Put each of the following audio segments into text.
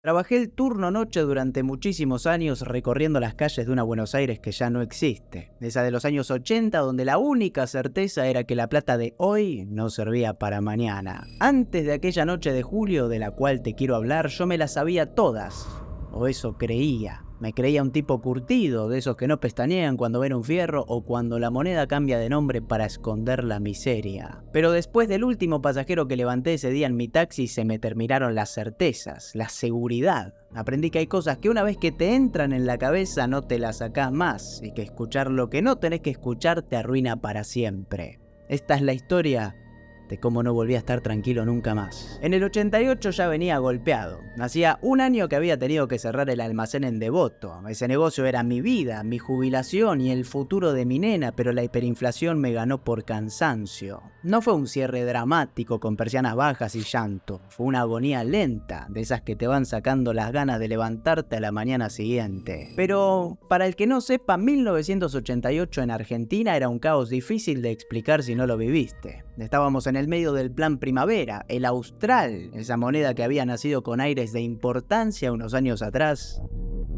Trabajé el turno noche durante muchísimos años recorriendo las calles de una Buenos Aires que ya no existe. Esa de los años 80 donde la única certeza era que la plata de hoy no servía para mañana. Antes de aquella noche de julio de la cual te quiero hablar, yo me las sabía todas. O eso creía. Me creía un tipo curtido, de esos que no pestañean cuando ven un fierro o cuando la moneda cambia de nombre para esconder la miseria. Pero después del último pasajero que levanté ese día en mi taxi se me terminaron las certezas, la seguridad. Aprendí que hay cosas que una vez que te entran en la cabeza no te las sacás más y que escuchar lo que no tenés que escuchar te arruina para siempre. Esta es la historia de cómo no volví a estar tranquilo nunca más. En el 88 ya venía golpeado. Hacía un año que había tenido que cerrar el almacén en Devoto. Ese negocio era mi vida, mi jubilación y el futuro de mi nena, pero la hiperinflación me ganó por cansancio. No fue un cierre dramático con persianas bajas y llanto. Fue una agonía lenta, de esas que te van sacando las ganas de levantarte a la mañana siguiente. Pero, para el que no sepa, 1988 en Argentina era un caos difícil de explicar si no lo viviste. Estábamos en el medio del plan primavera, el austral, esa moneda que había nacido con aires de importancia unos años atrás,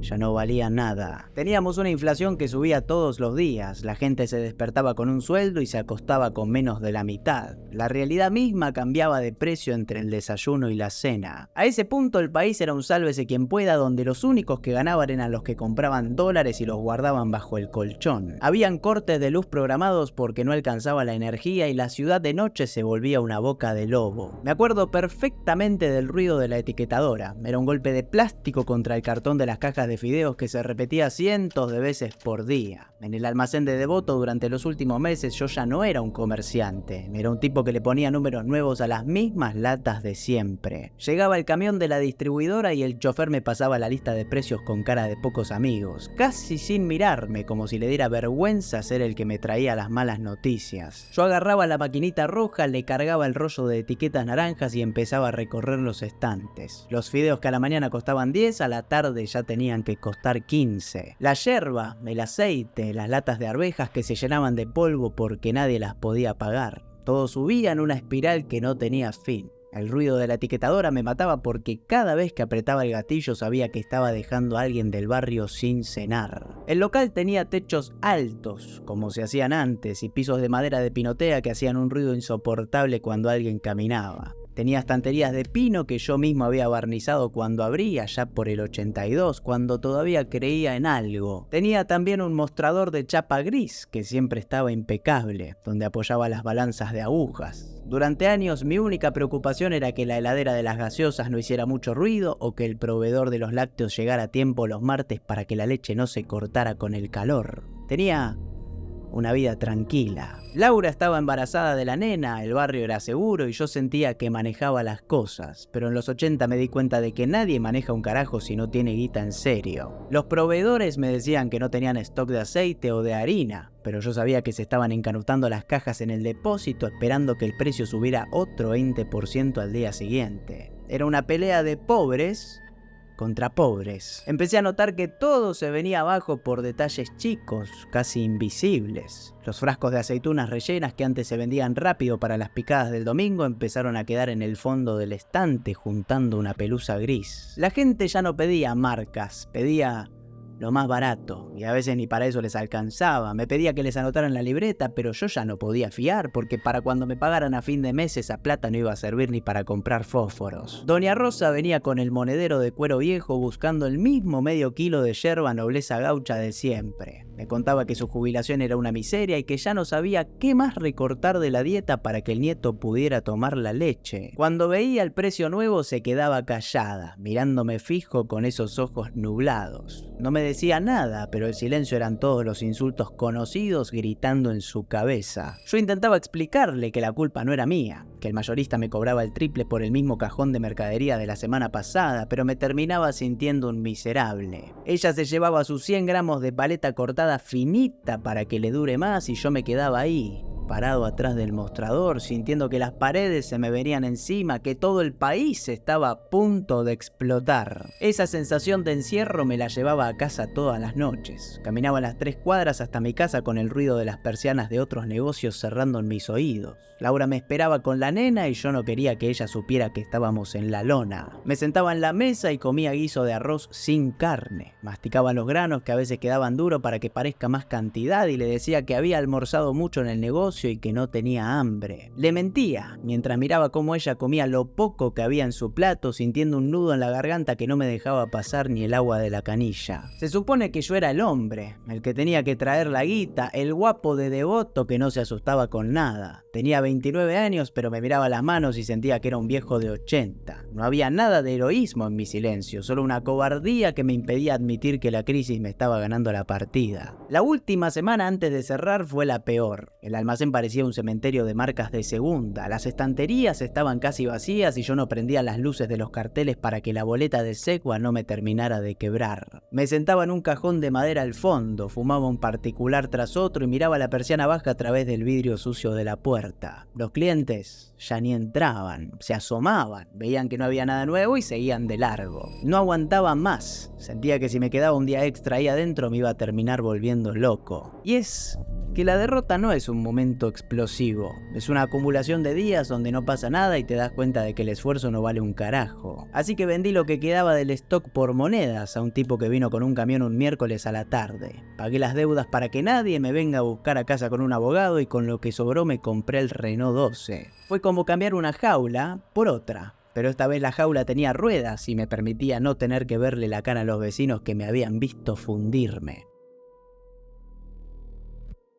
ya no valía nada. Teníamos una inflación que subía todos los días, la gente se despertaba con un sueldo y se acostaba con menos de la mitad. La realidad misma cambiaba de precio entre el desayuno y la cena. A ese punto el país era un sálvese quien pueda, donde los únicos que ganaban eran los que compraban dólares y los guardaban bajo el colchón. Habían cortes de luz programados porque no alcanzaba la energía y la ciudad de noche se volvía una boca de lobo. Me acuerdo perfectamente del ruido de la etiquetadora. Era un golpe de plástico contra el cartón de las cajas de fideos que se repetía cientos de veces por día. En el almacén de Devoto durante los últimos meses yo ya no era un comerciante, era un tipo que le ponía números nuevos a las mismas latas de siempre. Llegaba el camión de la distribuidora y el chofer me pasaba la lista de precios con cara de pocos amigos, casi sin mirarme, como si le diera vergüenza ser el que me traía las malas noticias. Yo agarraba la maquinita roja, le cargaba el rollo de etiquetas naranjas y empezaba a recorrer los estantes. Los fideos que a la mañana costaban 10, a la tarde ya tenían que costar 15. La yerba, el aceite, las latas de arvejas que se llenaban de polvo porque nadie las podía pagar. Todo subía en una espiral que no tenía fin. El ruido de la etiquetadora me mataba porque cada vez que apretaba el gatillo sabía que estaba dejando a alguien del barrio sin cenar. El local tenía techos altos, como se hacían antes, y pisos de madera de pinotea que hacían un ruido insoportable cuando alguien caminaba. Tenía estanterías de pino que yo mismo había barnizado cuando abría, ya por el 82, cuando todavía creía en algo. Tenía también un mostrador de chapa gris, que siempre estaba impecable, donde apoyaba las balanzas de agujas. Durante años mi única preocupación era que la heladera de las gaseosas no hiciera mucho ruido o que el proveedor de los lácteos llegara a tiempo los martes para que la leche no se cortara con el calor. Tenía una vida tranquila. Laura estaba embarazada de la nena, el barrio era seguro y yo sentía que manejaba las cosas, pero en los 80 me di cuenta de que nadie maneja un carajo si no tiene guita en serio. Los proveedores me decían que no tenían stock de aceite o de harina, pero yo sabía que se estaban encanutando las cajas en el depósito esperando que el precio subiera otro 20% al día siguiente. Era una pelea de pobres contra pobres. Empecé a notar que todo se venía abajo por detalles chicos, casi invisibles. Los frascos de aceitunas rellenas que antes se vendían rápido para las picadas del domingo empezaron a quedar en el fondo del estante juntando una pelusa gris. La gente ya no pedía marcas, pedía lo más barato, y a veces ni para eso les alcanzaba. Me pedía que les anotaran la libreta, pero yo ya no podía fiar, porque para cuando me pagaran a fin de mes esa plata no iba a servir ni para comprar fósforos. Doña Rosa venía con el monedero de cuero viejo buscando el mismo medio kilo de yerba nobleza gaucha de siempre. Me contaba que su jubilación era una miseria y que ya no sabía qué más recortar de la dieta para que el nieto pudiera tomar la leche. Cuando veía el precio nuevo se quedaba callada, mirándome fijo con esos ojos nublados. No me decía nada, pero el silencio eran todos los insultos conocidos gritando en su cabeza. Yo intentaba explicarle que la culpa no era mía, que el mayorista me cobraba el triple por el mismo cajón de mercadería de la semana pasada, pero me terminaba sintiendo un miserable. Ella se llevaba sus 100 gramos de paleta cortada finita para que le dure más y yo me quedaba ahí, parado atrás del mostrador, sintiendo que las paredes se me venían encima, que todo el país estaba a punto de explotar. Esa sensación de encierro me la llevaba a casa todas las noches. Caminaba las 3 cuadras hasta mi casa con el ruido de las persianas de otros negocios cerrando en mis oídos. Laura me esperaba con la nena y yo no quería que ella supiera que estábamos en la lona. Me sentaba en la mesa y comía guiso de arroz sin carne. Masticaba los granos que a veces quedaban duros para que parezca más cantidad y le decía que había almorzado mucho en el negocio y que no tenía hambre. Le mentía mientras miraba cómo ella comía lo poco que había en su plato, sintiendo un nudo en la garganta que no me dejaba pasar ni el agua de la canilla. Se supone que yo era el hombre, el que tenía que traer la guita, el guapo de devoto que no se asustaba con nada. Tenía 29 años, pero me miraba las manos y sentía que era un viejo de 80. No había nada de heroísmo en mi silencio, solo una cobardía que me impedía admitir que la crisis me estaba ganando la partida. La última semana antes de cerrar fue la peor. El almacén parecía un cementerio de marcas de segunda. Las estanterías estaban casi vacías y yo no prendía las luces de los carteles para que la boleta de Segua no me terminara de quebrar. Me sentaba en un cajón de madera al fondo, fumaba un particular tras otro y miraba la persiana baja a través del vidrio sucio de la puerta. Los clientes ya ni entraban, se asomaban, veían que no había nada nuevo y seguían de largo. No aguantaba más, sentía que si me quedaba un día extra ahí adentro me iba a terminar volviendo loco. Y es que la derrota no es un momento explosivo, es una acumulación de días donde no pasa nada y te das cuenta de que el esfuerzo no vale un carajo. Así que vendí lo que quedaba del stock por monedas a un tipo que vino con un camión un miércoles a la tarde. Pagué las deudas para que nadie me venga a buscar a casa con un abogado y con lo que sobró me compré el Renault 12. Fue como cambiar una jaula por otra. Pero esta vez la jaula tenía ruedas y me permitía no tener que verle la cara a los vecinos que me habían visto fundirme.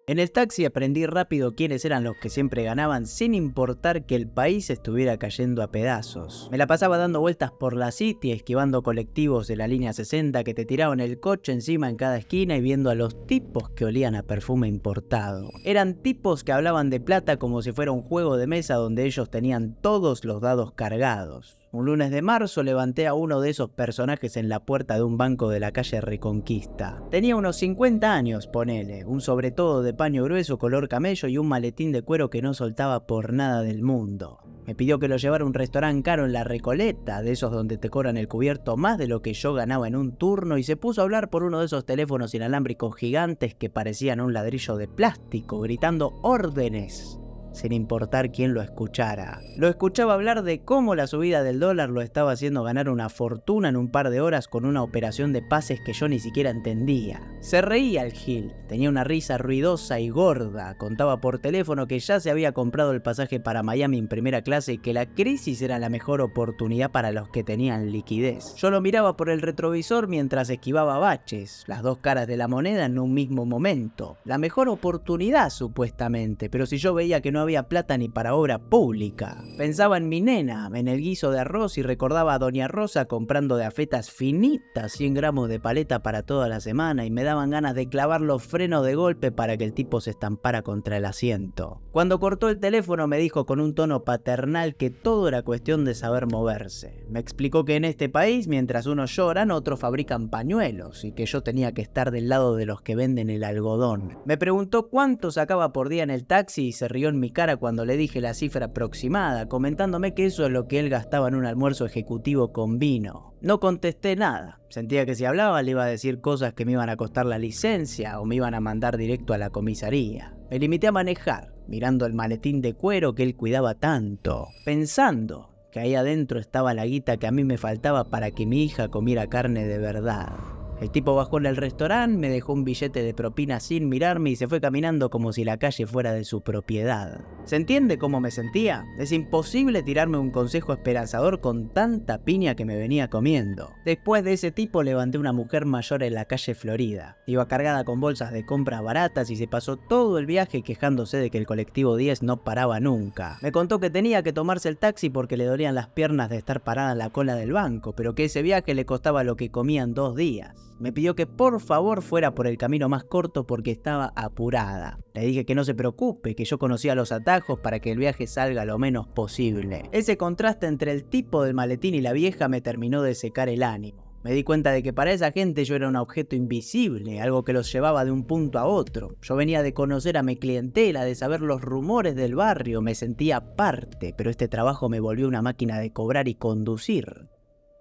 En el taxi aprendí rápido quiénes eran los que siempre ganaban sin importar que el país estuviera cayendo a pedazos. Me la pasaba dando vueltas por la City, esquivando colectivos de la línea 60 que te tiraban el coche encima en cada esquina y viendo a los tipos que olían a perfume importado. Eran tipos que hablaban de plata como si fuera un juego de mesa donde ellos tenían todos los dados cargados. Un lunes de marzo levanté a uno de esos personajes en la puerta de un banco de la calle Reconquista. Tenía unos 50 años, ponele, un sobretodo de paño grueso color camello y un maletín de cuero que no soltaba por nada del mundo. Me pidió que lo llevara a un restaurante caro en La Recoleta, de esos donde te cobran el cubierto más de lo que yo ganaba en un turno, y se puso a hablar por uno de esos teléfonos inalámbricos gigantes que parecían un ladrillo de plástico, gritando órdenes sin importar quién lo escuchara. Lo escuchaba hablar de cómo la subida del dólar lo estaba haciendo ganar una fortuna en un par de horas con una operación de pases que yo ni siquiera entendía. Se reía el Gil, tenía una risa ruidosa y gorda, contaba por teléfono que ya se había comprado el pasaje para Miami en primera clase y que la crisis era la mejor oportunidad para los que tenían liquidez. Yo lo miraba por el retrovisor mientras esquivaba baches, las dos caras de la moneda en un mismo momento. La mejor oportunidad supuestamente, pero si yo veía que no había plata ni para obra pública. Pensaba en mi nena, en el guiso de arroz y recordaba a Doña Rosa comprando de afetas finitas 100 gramos de paleta para toda la semana y me daban ganas de clavar los frenos de golpe para que el tipo se estampara contra el asiento. Cuando cortó el teléfono me dijo con un tono paternal que todo era cuestión de saber moverse. Me explicó que en este país, mientras unos lloran, otros fabrican pañuelos y que yo tenía que estar del lado de los que venden el algodón. Me preguntó cuánto sacaba por día en el taxi y se rió en mi cara cuando le dije la cifra aproximada, comentándome que eso es lo que él gastaba en un almuerzo ejecutivo con vino. No contesté nada, sentía que si hablaba le iba a decir cosas que me iban a costar la licencia o me iban a mandar directo a la comisaría. Me limité a manejar, mirando el maletín de cuero que él cuidaba tanto, pensando que ahí adentro estaba la guita que a mí me faltaba para que mi hija comiera carne de verdad. El tipo bajó en el restaurante, me dejó un billete de propina sin mirarme y se fue caminando como si la calle fuera de su propiedad. ¿Se entiende cómo me sentía? Es imposible tirarme un consejo esperanzador con tanta piña que me venía comiendo. Después de ese tipo levanté una mujer mayor en la calle Florida. Iba cargada con bolsas de compras baratas y se pasó todo el viaje quejándose de que el colectivo 10 no paraba nunca. Me contó que tenía que tomarse el taxi porque le dolían las piernas de estar parada en la cola del banco, pero que ese viaje le costaba lo que comía en 2 días. Me pidió que por favor fuera por el camino más corto porque estaba apurada. Le dije que no se preocupe, que yo conocía los atajos para que el viaje salga lo menos posible. Ese contraste entre el tipo del maletín y la vieja me terminó de secar el ánimo. Me di cuenta de que para esa gente yo era un objeto invisible, algo que los llevaba de un punto a otro. Yo venía de conocer a mi clientela, de saber los rumores del barrio, me sentía parte, pero este trabajo me volvió una máquina de cobrar y conducir.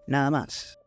Nada más.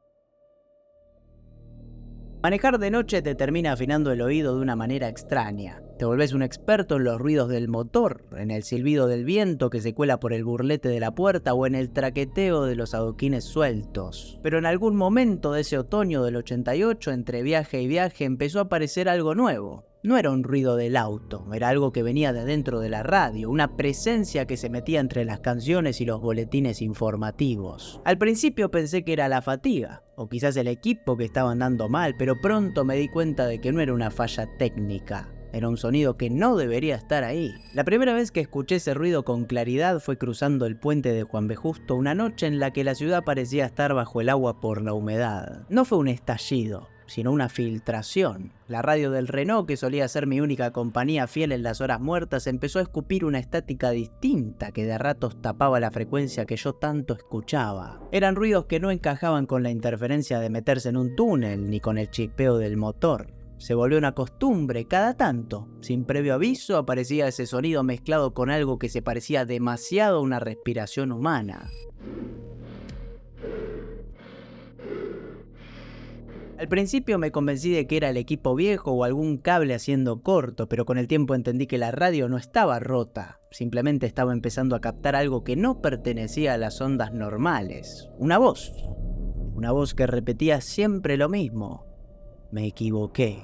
Manejar de noche te termina afinando el oído de una manera extraña. Te volvés un experto en los ruidos del motor, en el silbido del viento que se cuela por el burlete de la puerta o en el traqueteo de los adoquines sueltos. Pero en algún momento de ese otoño del 88, entre viaje y viaje, empezó a aparecer algo nuevo. No era un ruido del auto, era algo que venía de dentro de la radio, una presencia que se metía entre las canciones y los boletines informativos. Al principio pensé que era la fatiga, o quizás el equipo que estaba andando mal, pero pronto me di cuenta de que no era una falla técnica. Era un sonido que no debería estar ahí. La primera vez que escuché ese ruido con claridad fue cruzando el puente de Juan B. Justo una noche en la que la ciudad parecía estar bajo el agua por la humedad. No fue un estallido, sino una filtración. La radio del Renault, que solía ser mi única compañía fiel en las horas muertas, empezó a escupir una estática distinta que de a ratos tapaba la frecuencia que yo tanto escuchaba. Eran ruidos que no encajaban con la interferencia de meterse en un túnel, ni con el chispeo del motor. Se volvió una costumbre, cada tanto, sin previo aviso, aparecía ese sonido mezclado con algo que se parecía demasiado a una respiración humana. Al principio me convencí de que era el equipo viejo o algún cable haciendo corto, pero con el tiempo entendí que la radio no estaba rota, simplemente estaba empezando a captar algo que no pertenecía a las ondas normales. Una voz que repetía siempre lo mismo. Me equivoqué.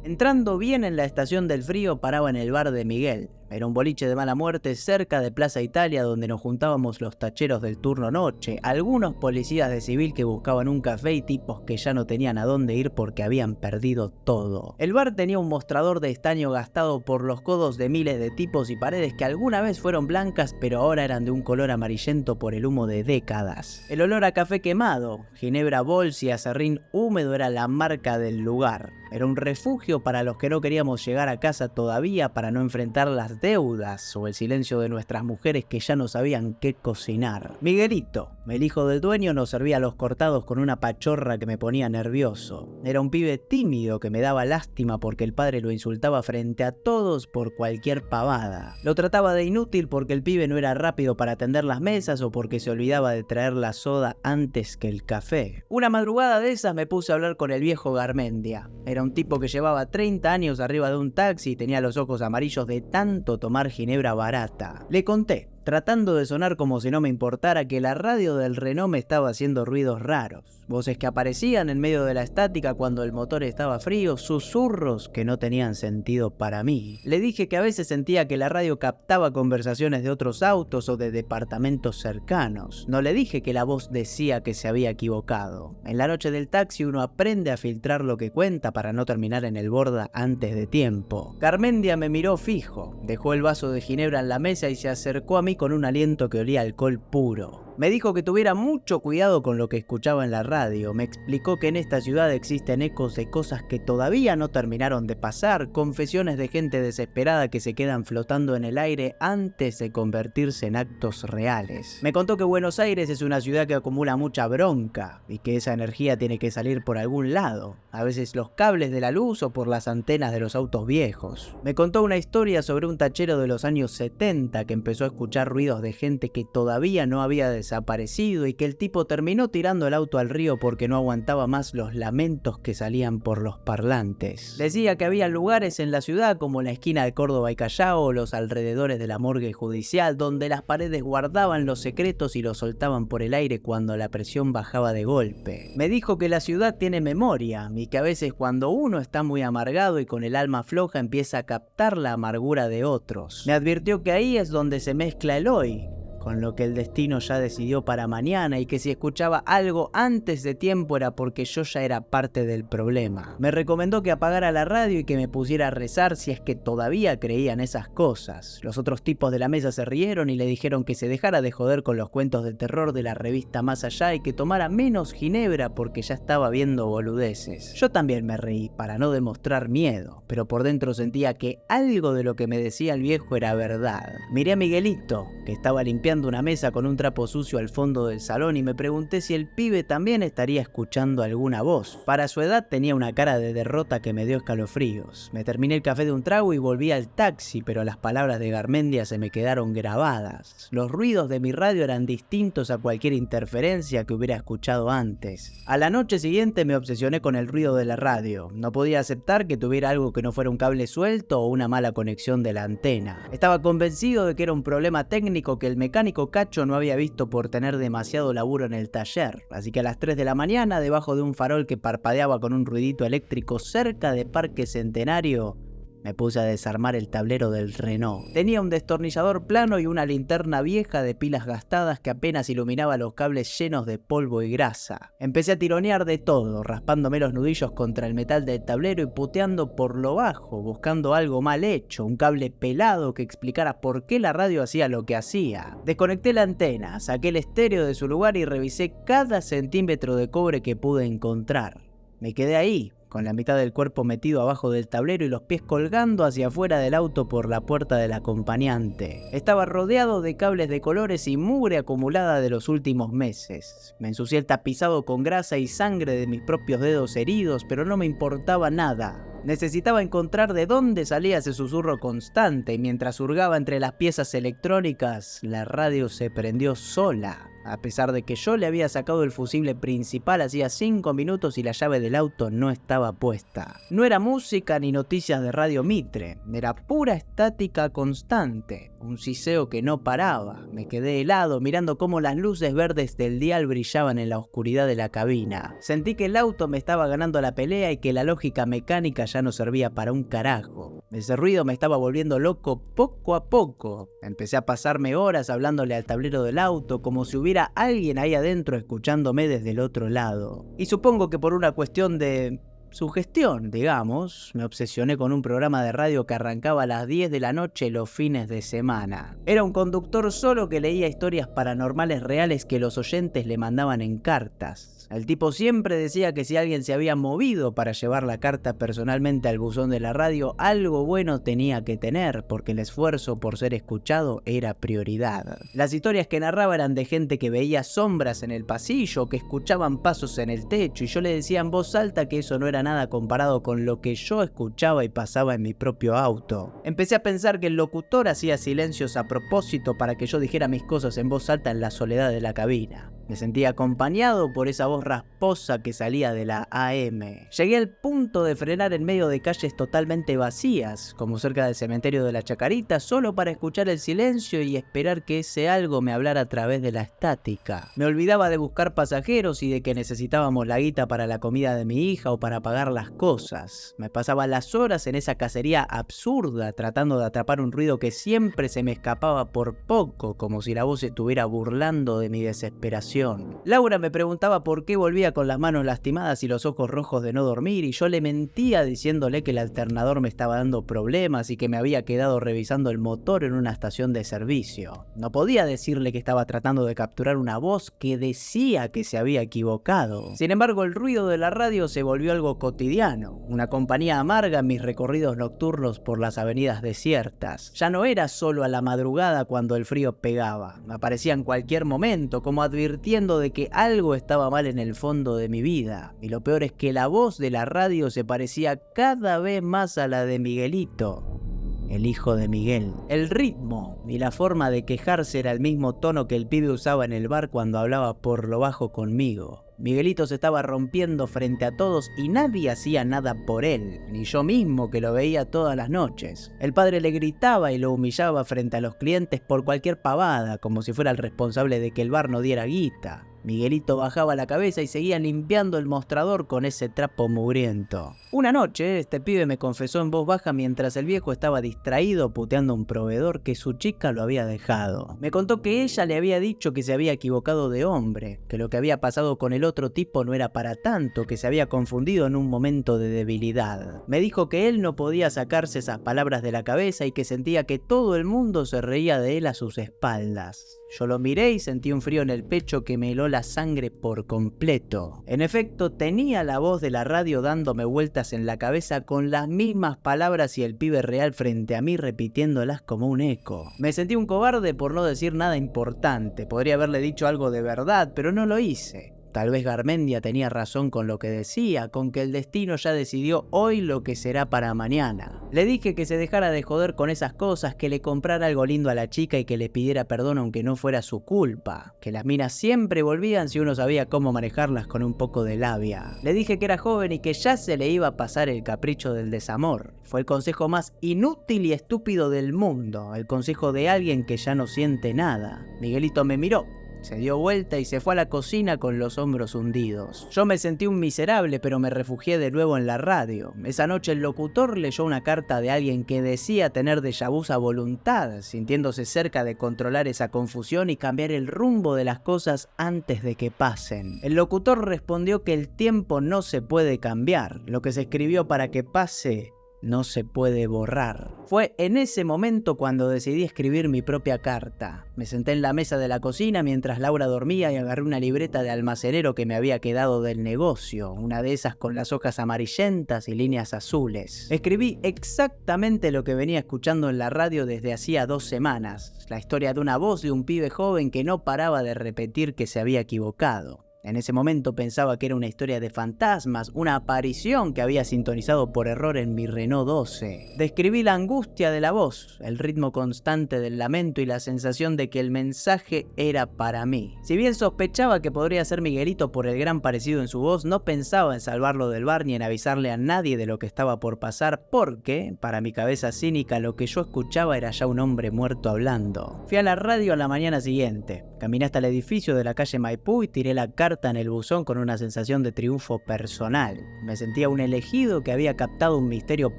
Entrando bien en la estación del Frío, paraba en el bar de Miguel. Era un boliche de mala muerte cerca de Plaza Italia donde nos juntábamos los tacheros del turno noche, algunos policías de civil que buscaban un café y tipos que ya no tenían a dónde ir porque habían perdido todo. El bar tenía un mostrador de estaño gastado por los codos de miles de tipos y paredes que alguna vez fueron blancas pero ahora eran de un color amarillento por el humo de décadas. El olor a café quemado, ginebra bols y aserrín húmedo era la marca del lugar. Era un refugio para los que no queríamos llegar a casa todavía para no enfrentar las deudas o el silencio de nuestras mujeres que ya no sabían qué cocinar. Miguelito, el hijo del dueño, nos servía los cortados con una pachorra que me ponía nervioso. Era un pibe tímido que me daba lástima porque el padre lo insultaba frente a todos por cualquier pavada. Lo trataba de inútil porque el pibe no era rápido para atender las mesas o porque se olvidaba de traer la soda antes que el café. Una madrugada de esas me puse a hablar con el viejo Garmendia. Era un tipo que llevaba 30 años arriba de un taxi y tenía los ojos amarillos de tanto tomar ginebra barata. Le conté, tratando de sonar como si no me importara, que la radio del Renault me estaba haciendo ruidos raros. Voces que aparecían en medio de la estática cuando el motor estaba frío, susurros que no tenían sentido para mí. Le dije que a veces sentía que la radio captaba conversaciones de otros autos o de departamentos cercanos. No le dije que la voz decía que se había equivocado. En la noche del taxi uno aprende a filtrar lo que cuenta para no terminar en el borda antes de tiempo. Garmendia me miró fijo, dejó el vaso de ginebra en la mesa y se acercó a mí con un aliento que olía a alcohol puro. Me dijo que tuviera mucho cuidado con lo que escuchaba en la radio. Me explicó que en esta ciudad existen ecos de cosas que todavía no terminaron de pasar, confesiones de gente desesperada que se quedan flotando en el aire antes de convertirse en actos reales. Me contó que Buenos Aires es una ciudad que acumula mucha bronca y que esa energía tiene que salir por algún lado, a veces los cables de la luz o por las antenas de los autos viejos. Me contó una historia sobre un tachero de los años 70 que empezó a escuchar ruidos de gente que todavía no había desaparecido y que el tipo terminó tirando el auto al río porque no aguantaba más los lamentos que salían por los parlantes. Decía que había lugares en la ciudad como la esquina de Córdoba y Callao o los alrededores de la morgue judicial donde las paredes guardaban los secretos y los soltaban por el aire cuando la presión bajaba de golpe. Me dijo que la ciudad tiene memoria y que a veces cuando uno está muy amargado y con el alma floja empieza a captar la amargura de otros. Me advirtió que ahí es donde se mezcla el hoy con lo que el destino ya decidió para mañana y que si escuchaba algo antes de tiempo era porque yo ya era parte del problema. Me recomendó que apagara la radio y que me pusiera a rezar si es que todavía creía en esas cosas. Los otros tipos de la mesa se rieron y le dijeron que se dejara de joder con los cuentos de terror de la revista Más Allá y que tomara menos ginebra porque ya estaba viendo boludeces. Yo también me reí para no demostrar miedo, pero por dentro sentía que algo de lo que me decía el viejo era verdad. Miré a Miguelito, que estaba limpiando limpiando una mesa con un trapo sucio al fondo del salón y me pregunté si el pibe también estaría escuchando alguna voz. Para su edad tenía una cara de derrota que me dio escalofríos. Me terminé el café de un trago y volví al taxi, pero las palabras de Garmendia se me quedaron grabadas. Los ruidos de mi radio eran distintos a cualquier interferencia que hubiera escuchado antes. A la noche siguiente me obsesioné con el ruido de la radio. No podía aceptar que tuviera algo que no fuera un cable suelto o una mala conexión de la antena. Estaba convencido de que era un problema técnico que el mecánico Cacho no había visto por tener demasiado laburo en el taller, así que a las 3 de la mañana, debajo de un farol que parpadeaba con un ruidito eléctrico cerca de Parque Centenario, me puse a desarmar el tablero del Renault. Tenía un destornillador plano y una linterna vieja de pilas gastadas que apenas iluminaba los cables llenos de polvo y grasa. Empecé a tironear de todo, raspándome los nudillos contra el metal del tablero y puteando por lo bajo, buscando algo mal hecho, un cable pelado que explicara por qué la radio hacía lo que hacía. Desconecté la antena, saqué el estéreo de su lugar y revisé cada centímetro de cobre que pude encontrar. Me quedé ahí, con la mitad del cuerpo metido abajo del tablero y los pies colgando hacia afuera del auto por la puerta del acompañante. Estaba rodeado de cables de colores y mugre acumulada de los últimos meses. Me ensucié el tapizado con grasa y sangre de mis propios dedos heridos, pero no me importaba nada. Necesitaba encontrar de dónde salía ese susurro constante y mientras hurgaba entre las piezas electrónicas, la radio se prendió sola. A pesar de que yo le había sacado el fusible principal hacía 5 minutos y la llave del auto no estaba puesta. No era música ni noticias de Radio Mitre, era pura estática constante, un siseo que no paraba. Me quedé helado mirando cómo las luces verdes del dial brillaban en la oscuridad de la cabina. Sentí que el auto me estaba ganando la pelea y que la lógica mecánica ya no servía para un carajo. Ese ruido me estaba volviendo loco poco a poco. Empecé a pasarme horas hablándole al tablero del auto como si hubiera alguien ahí adentro escuchándome desde el otro lado. Y supongo que por una cuestión de sugestión, digamos, me obsesioné con un programa de radio que arrancaba a las 10 de la noche los fines de semana. Era un conductor solo que leía historias paranormales reales que los oyentes le mandaban en cartas. El tipo siempre decía que si alguien se había movido para llevar la carta personalmente al buzón de la radio, algo bueno tenía que tener, porque el esfuerzo por ser escuchado era prioridad. Las historias que narraba eran de gente que veía sombras en el pasillo, que escuchaban pasos en el techo, y yo le decía en voz alta que eso no era nada comparado con lo que yo escuchaba y pasaba en mi propio auto. Empecé a pensar que el locutor hacía silencios a propósito para que yo dijera mis cosas en voz alta en la soledad de la cabina. Me sentía acompañado por esa voz rasposa que salía de la AM. Llegué al punto de frenar en medio de calles totalmente vacías, como cerca del cementerio de la Chacarita, solo para escuchar el silencio y esperar que ese algo me hablara a través de la estática. Me olvidaba de buscar pasajeros y de que necesitábamos la guita para la comida de mi hija o para pagar las cosas. Me pasaba las horas en esa cacería absurda, tratando de atrapar un ruido que siempre se me escapaba por poco, como si la voz estuviera burlando de mi desesperación. Laura me preguntaba por qué volvía con las manos lastimadas y los ojos rojos de no dormir, y yo le mentía diciéndole que el alternador me estaba dando problemas y que me había quedado revisando el motor en una estación de servicio. No podía decirle que estaba tratando de capturar una voz que decía que se había equivocado. Sin embargo, el ruido de la radio se volvió algo cotidiano, una compañía amarga en mis recorridos nocturnos por las avenidas desiertas. Ya no era solo a la madrugada cuando el frío pegaba, aparecía en cualquier momento, como advirtiendo de que algo estaba mal en el fondo de mi vida. Y lo peor es que la voz de la radio se parecía cada vez más a la de Miguelito, el hijo de Miguel. El ritmo y la forma de quejarse era el mismo tono que el pibe usaba en el bar cuando hablaba por lo bajo conmigo. Miguelito se estaba rompiendo frente a todos y nadie hacía nada por él, ni yo mismo que lo veía todas las noches. El padre le gritaba y lo humillaba frente a los clientes por cualquier pavada, como si fuera el responsable de que el bar no diera guita. Miguelito bajaba la cabeza y seguía limpiando el mostrador con ese trapo mugriento. Una noche, este pibe me confesó en voz baja mientras el viejo estaba distraído puteando a un proveedor que su chica lo había dejado. Me contó que ella le había dicho que se había equivocado de hombre, que lo que había pasado con el otro tipo no era para tanto, que se había confundido en un momento de debilidad. Me dijo que él no podía sacarse esas palabras de la cabeza y que sentía que todo el mundo se reía de él a sus espaldas. Yo lo miré y sentí un frío en el pecho que me heló la sangre por completo. En efecto, tenía la voz de la radio dándome vueltas en la cabeza con las mismas palabras y el pibe real frente a mí repitiéndolas como un eco. Me sentí un cobarde por no decir nada importante. Podría haberle dicho algo de verdad, pero no lo hice. Tal vez Garmendia tenía razón con lo que decía, con que el destino ya decidió hoy lo que será para mañana. Le dije que se dejara de joder con esas cosas, que le comprara algo lindo a la chica y que le pidiera perdón aunque no fuera su culpa, que las minas siempre volvían si uno sabía cómo manejarlas con un poco de labia. Le dije que era joven y que ya se le iba a pasar el capricho del desamor. Fue el consejo más inútil y estúpido del mundo, el consejo de alguien que ya no siente nada. Miguelito me miró. Se dio vuelta y se fue a la cocina con los hombros hundidos. Yo me sentí un miserable, pero me refugié de nuevo en la radio. Esa noche el locutor leyó una carta de alguien que decía tener déjà vus a voluntad, sintiéndose cerca de controlar esa confusión y cambiar el rumbo de las cosas antes de que pasen. El locutor respondió que el tiempo no se puede cambiar. Lo que se escribió para que pase no se puede borrar. Fue en ese momento cuando decidí escribir mi propia carta. Me senté en la mesa de la cocina mientras Laura dormía y agarré una libreta de almacenero que me había quedado del negocio, una de esas con las hojas amarillentas y líneas azules. Escribí exactamente lo que venía escuchando en la radio desde hacía 2 semanas, la historia de una voz de un pibe joven que no paraba de repetir que se había equivocado. En ese momento pensaba que era una historia de fantasmas, una aparición que había sintonizado por error en mi Renault 12. Describí la angustia de la voz, el ritmo constante del lamento y la sensación de que el mensaje era para mí. Si bien sospechaba que podría ser Miguelito por el gran parecido en su voz, no pensaba en salvarlo del bar ni en avisarle a nadie de lo que estaba por pasar, porque, para mi cabeza cínica, lo que yo escuchaba era ya un hombre muerto hablando. Fui a la radio a la mañana siguiente. Caminé hasta el edificio de la calle Maipú y tiré la carta en el buzón con una sensación de triunfo personal. Me sentía un elegido que había captado un misterio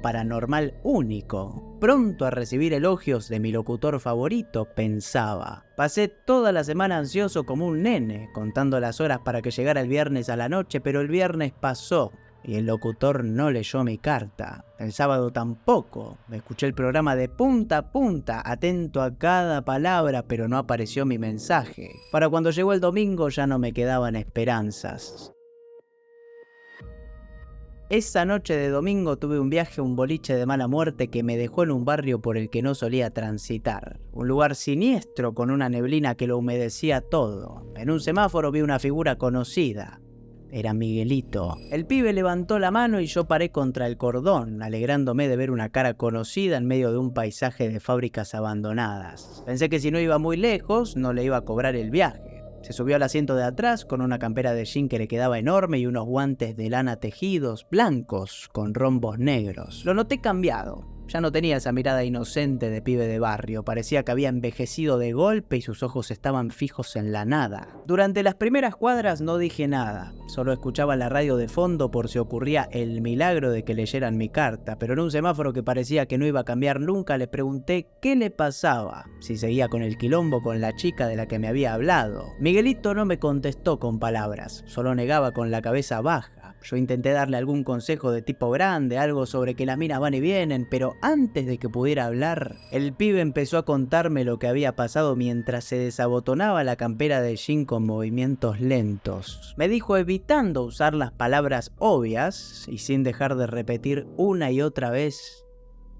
paranormal único. Pronto a recibir elogios de mi locutor favorito, pensaba. Pasé toda la semana ansioso como un nene, contando las horas para que llegara el viernes a la noche, pero el viernes pasó y el locutor no leyó mi carta. El sábado tampoco. Escuché el programa de punta a punta, atento a cada palabra, pero no apareció mi mensaje. Para cuando llegó el domingo ya no me quedaban esperanzas. Esa noche de domingo tuve un viaje a un boliche de mala muerte que me dejó en un barrio por el que no solía transitar. Un lugar siniestro con una neblina que lo humedecía todo. En un semáforo vi una figura conocida. Era Miguelito. El pibe levantó la mano y yo paré contra el cordón, alegrándome de ver una cara conocida en medio de un paisaje de fábricas abandonadas. Pensé que si no iba muy lejos, no le iba a cobrar el viaje. Se subió al asiento de atrás con una campera de jean que le quedaba enorme y unos guantes de lana tejidos, blancos, con rombos negros. Lo noté cambiado. Ya no tenía esa mirada inocente de pibe de barrio, parecía que había envejecido de golpe y sus ojos estaban fijos en la nada. Durante las primeras cuadras no dije nada, solo escuchaba la radio de fondo por si ocurría el milagro de que leyeran mi carta, pero en un semáforo que parecía que no iba a cambiar nunca le pregunté qué le pasaba, si seguía con el quilombo con la chica de la que me había hablado. Miguelito no me contestó con palabras, solo negaba con la cabeza baja. Yo intenté darle algún consejo de tipo grande, algo sobre que las minas van y vienen, pero antes de que pudiera hablar, el pibe empezó a contarme lo que había pasado mientras se desabotonaba la campera de jean con movimientos lentos. Me dijo evitando usar las palabras obvias y sin dejar de repetir una y otra vez: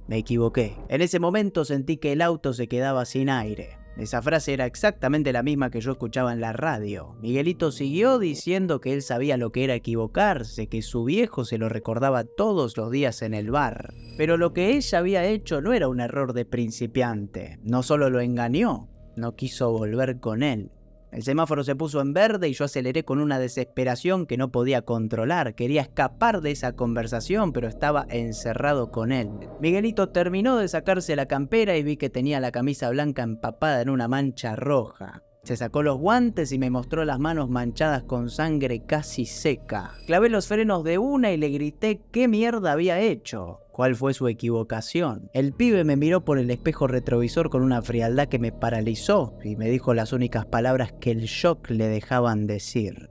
me equivoqué. En ese momento sentí que el auto se quedaba sin aire. Esa frase era exactamente la misma que yo escuchaba en la radio. Miguelito siguió diciendo que él sabía lo que era equivocarse, que su viejo se lo recordaba todos los días en el bar. Pero lo que ella había hecho no era un error de principiante. No solo lo engañó, no quiso volver con él. El semáforo se puso en verde y yo aceleré con una desesperación que no podía controlar. Quería escapar de esa conversación, pero estaba encerrado con él. Miguelito terminó de sacarse la campera y vi que tenía la camisa blanca empapada en una mancha roja. Se sacó los guantes y me mostró las manos manchadas con sangre casi seca. Clavé los frenos de una y le grité qué mierda había hecho. ¿Cuál fue su equivocación? El pibe me miró por el espejo retrovisor con una frialdad que me paralizó y me dijo las únicas palabras que el shock le dejaban decir: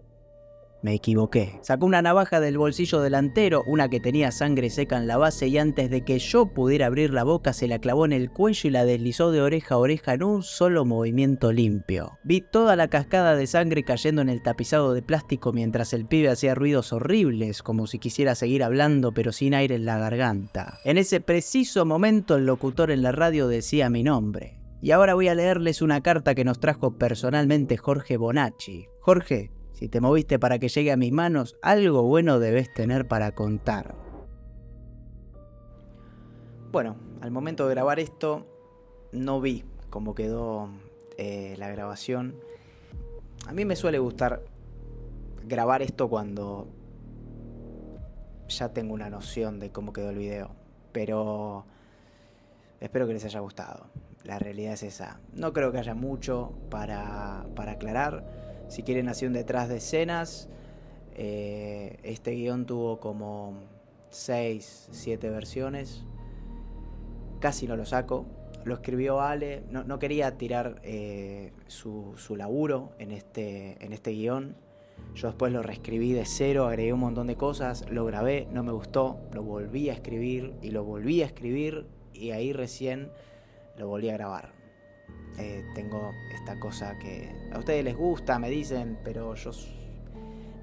Me equivoqué. Sacó una navaja del bolsillo delantero, una que tenía sangre seca en la base, y antes de que yo pudiera abrir la boca se la clavó en el cuello y la deslizó de oreja a oreja en un solo movimiento limpio. Vi toda la cascada de sangre cayendo en el tapizado de plástico mientras el pibe hacía ruidos horribles, como si quisiera seguir hablando pero sin aire en la garganta. En ese preciso momento el locutor en la radio decía mi nombre. Y ahora voy a leerles una carta que nos trajo personalmente Jorge Bonacci. Jorge, si te moviste para que llegue a mis manos, algo bueno debes tener para contar. Bueno, al momento de grabar esto, no vi cómo quedó la grabación. A mí me suele gustar grabar esto cuando ya tengo una noción de cómo quedó el video, pero espero que les haya gustado. La realidad es esa. No creo que haya mucho para aclarar. Si quieren hacer un detrás de escenas, este guión tuvo como 6, 7 versiones. Casi no lo saco. Lo escribió Ale. No quería tirar su laburo en este guión. Yo después lo reescribí de cero, agregué un montón de cosas, lo grabé, no me gustó, lo volví a escribir y lo volví a escribir y ahí recién lo volví a grabar. Tengo esta cosa que a ustedes les gusta, me dicen, pero yo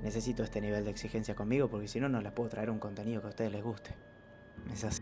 necesito este nivel de exigencia conmigo porque si no, no les puedo traer un contenido que a ustedes les guste. Es así.